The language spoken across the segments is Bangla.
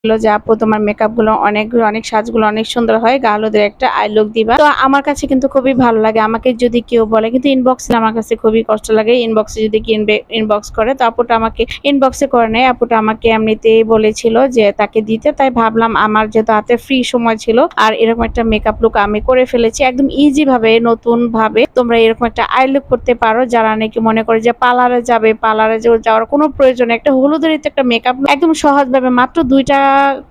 যে আপু তোমার মেকআপ গুলো অনেক সাজগুলো অনেক সুন্দর হয়, গা হলুদের একটা আই লুক দিবা। তো আমার কাছে কিন্তু খুবই ভালো লাগে, আমাকে যদি কেউ বলে, কিন্তু ইনবক্সে আমার কাছে খুবই কষ্ট লাগে। ইনবক্সে যদি ইনবক্স করে, তো আপুটা আমাকে ইনবক্সে করে নেয়, আপুটা আমাকে এমনিতেই বলেছিল যে তাকে দিতে। তাই ভাবলাম আমার যেহেতু হাতে ফ্রি সময় ছিল আর এরকম একটা মেকআপ লুক আমি করে ফেলেছি একদম ইজি ভাবে, নতুন ভাবে তোমরা এরকম একটা আই লুক করতে পারো। যারা নাকি মনে করে যে পার্লারে যাবে, পার্লারে যাওয়ার কোনো প্রয়োজন, একটা হলুদের একটা মেকআপ একদম সহজ ভাবে মাত্র 2টা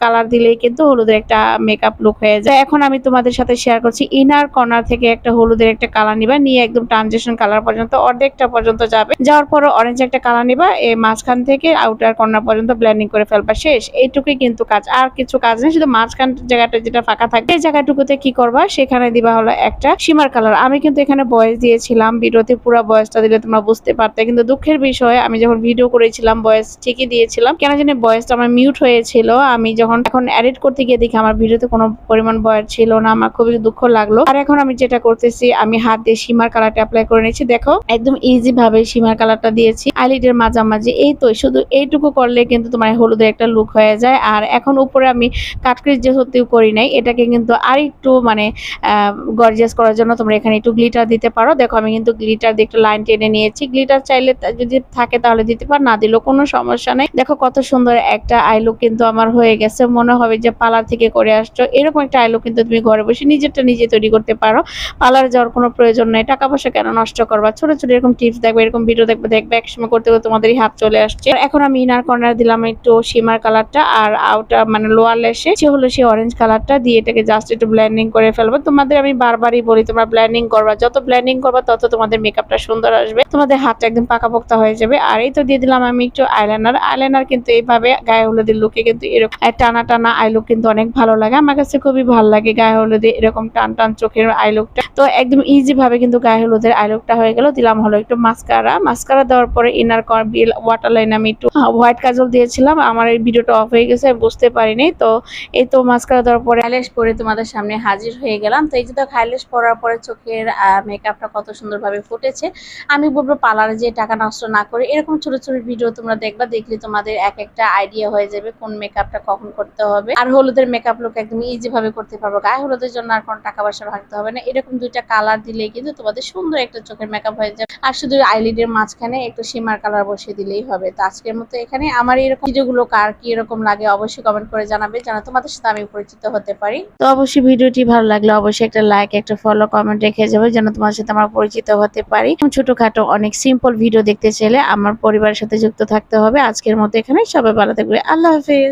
কালার দিলেই কিন্তু হলুদের একটা মেকআপ লুক হয়ে যায়। এখন আমি তোমাদের সাথে শেয়ার করছি ইনার কর্নার থেকে একটা হলুদের একটা কালার নিবা, নিয়ে একদম ট্রানজিশন কালার পর্যন্ত অর্ধেকটা পর্যন্ত যাবে, যাওয়ার পর অরেঞ্জ একটা কালার নিবা, এই মাঝখান থেকে আউটার কর্নার পর্যন্ত ব্লেন্ডিং করে ফেলবা, শেষ। এইটুকুই কিন্তু কাজ, আর কিছু কাজ নেই, শুধু মাঝখান জায়গাটা যেটা ফাঁকা থাকে এই জায়গাটুকুতে কি করবা, সেখানে দিবা হলো একটা শিমার কালার। আমি কিন্তু এখানে ভয়েস দিয়েছিলাম, ভিডিওতে পুরো ভয়েসটা দিলে তোমরা বুঝতে পারতে, কিন্তু দুঃখের বিষয় আমি যখন ভিডিও করেছিলাম ভয়েস ঠিকই দিয়েছিলাম, কেন জানি ভয়েসটা আমার মিউট হয়েছিল। আমি যখন এখন এডিট করতে গিয়ে দেখি আমার ভিডিওতে কোনো পরিমাণ ভয়েস ছিল না, আমার খুবই দুঃখ লাগলো। আর এখন আমি যেটা করতেছি, আমি হাত দিয়ে শিমার কালারটা অ্যাপ্লাই করে নিচ্ছি। দেখো একদম ইজি ভাবে শিমার কালারটা দিয়েছি আইলিডের মাঝামাঝি। এই তো শুধু এইটুকু করলে কিন্তু তোমার হলুদের একটা লুক হয়ে যায়। আর এখন উপরে আমি কাটক্রিজ যেহেতু করি নাই, এটাকে কিন্তু আর একটু মানে গর্জিয়াস করার জন্য তোমরা এখানে একটু গ্লিটার দিতে পারো। দেখো আমি কিন্তু গ্লিটার দিয়ে একটু লাইন টেনে নিয়েছি, গ্লিটার চাইলে যদি থাকে তাহলে দিতে পার, না দিলেও কোনো সমস্যা নেই। দেখো কত সুন্দর একটা আই লুক কিন্তু আমার হয়ে গেছে, মনে হবে যে পার্লার থেকে করে আসছো। এরকম একটা আই লুক কিন্তু তুমি ঘরে বসে নিজেরটা নিজে তৈরি করতে পারো, পার্লারে যাওয়ার কোনো প্রয়োজন নেই। টাকা পয়সা কেন নষ্ট করবা, ছোট ছোট এরকম টিপস দেখবে, এরকম ভিডিও দেখবে একসময় করতে করতে তোমাদেরই হাত চলে আসছে। এখন আমি ইনার কর্নার দিলাম একটু শিমার কালারটা, আর আউটার মানে লোয়ার লেসে হলো সেই অরেঞ্জ কালারটা দিয়ে এটাকে জাস্ট একটু ব্লেন্ডিং করে ফেলবো। তোমাদের আমি বারবারই বলি তোমরা ব্লেন্ডিং করবা, যত ব্লেন্ডিং করবা তত তোমাদের মেকআপটা সুন্দর আসবে, তোমাদের হাতটা একদম পাকাপোক্তা হয়ে যাবে। আর এই তো দিয়ে দিলাম আমি একটু আইলাইনার কিন্তু এইভাবে গায়ে হলুদের লুকে কিন্তু এরকম টানা টানা আই লুক কিন্তু অনেক ভালো লাগে, আমার কাছে খুবই ভালো লাগে গায়ে হলুদে এরকম টান টান চোখের আই লুকটা। তো একদম ইজি ভাবে কিন্তু গায়ে হলুদের আই লুকটা হয়ে গেল। দিলাম হলো একটু মাস্কারা দেওয়ার পরে ইনার কর্নার ওয়াটার লাইন আমি একটু হোয়াইট কাজল দিয়েছিলাম, আমার এই ভিডিওটা অফ হয়ে গেছে বুঝতে পারিনি। তো এই তো মাস্কারা দেওয়ার পরে আইল্যাশ পরে তোমাদের সামনে হাজির হয়ে গেলাম। তো এই যে দেখো আইল্যাশ পরার পরে চোখের মেকআপটা কত সুন্দরভাবে ফুটেছে। আমি বলবো পার্লারে যে টাকা নষ্ট না করে এরকম ছোট ছোট ভিডিও তোমরা দেখবা, দেখলে তোমাদের এক একটা আইডিয়া হয়ে যাবে কোন মেকআপটা কখন করতে হবে। আর হলুদের মেকআপ লুক একদম ইজি ভাবে করতে পারবো, গায়ে হলুদের জন্য আর কোনো টাকা পয়সা ভাগতে হবে না। এরকম 2টা কালার দিলে কিন্তু তোমাদের সুন্দর একটা চোখের মেকআপ হয়ে যাবে। আর শুধু আইলিডের মাঝখানে একটু শিমার কালার বসিয়ে দিলেই হবে। তো আজকের মতো এখানে আমার এরকম ভিডিওগুলো কার কি এরকম লাগে অবশ্যই কমেন্ট করে জানাবে, যেন তোমাদের সাথে আমি পরিচিত হতে পারি। তো অবশ্যই ভিডিওটি ভালো লাগলে অবশ্যই একটা লাইক, একটা ফলো, কমেন্ট রেখে যাবে, যেন তোমার সাথে আমার পরিচিত হতে পারি। ছোটখাটো অনেক সিম্পল ভিডিও দেখতে চাইলে আমার পরিবারের সাথে যুক্ত থাকতে হবে। আজকের মতো এখানে সবাই ভালো থাকবে, আল্লাহ হাফেজ।